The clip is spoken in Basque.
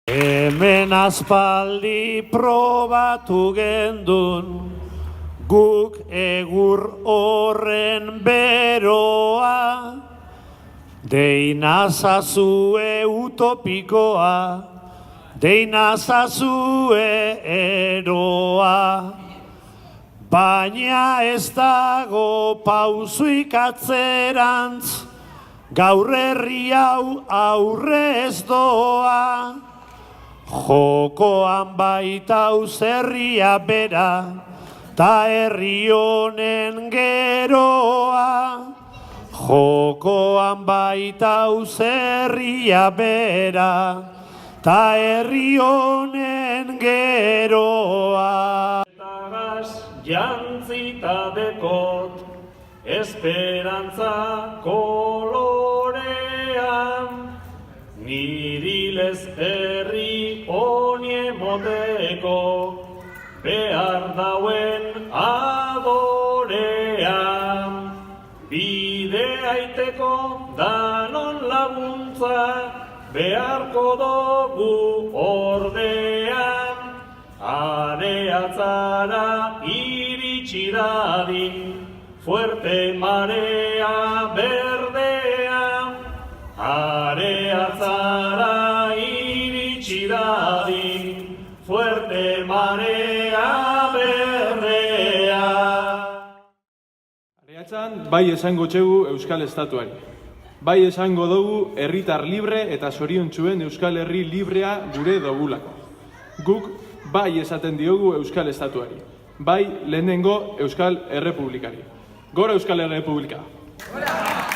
Hemen aspaldi probatu gendun, guk egur horren beroa, deinazazue utopikoa, deinazazue eroa. Baina ez dago pausuik atzerantz, gaur herri hau aurre ez doa. Jokoan baita herria bera, ta herri honen geroa. Jokoan baita herria bera, ta herri honen geroa. Jantzita dekot, esperantza kolorean, nirilez herri honi emoteko, behar dauen adorean. Bide aiteko danon laguntza, beharko dugu ordean, areatzara iritsi dadin, fuerte marea berdea. Areatzara iritsi dadin, fuerte marea berdea. Areatzan bai esango txegu Euskal Estatuari. Bai esango dugu herritar libre eta zoriontsuen Euskal Herri librea gure dogulako. Guk bai esaten diogu Euskal Estatuari, bai lehenengo Euskal Errepublikari. Gora Euskal Errepublika! Gora!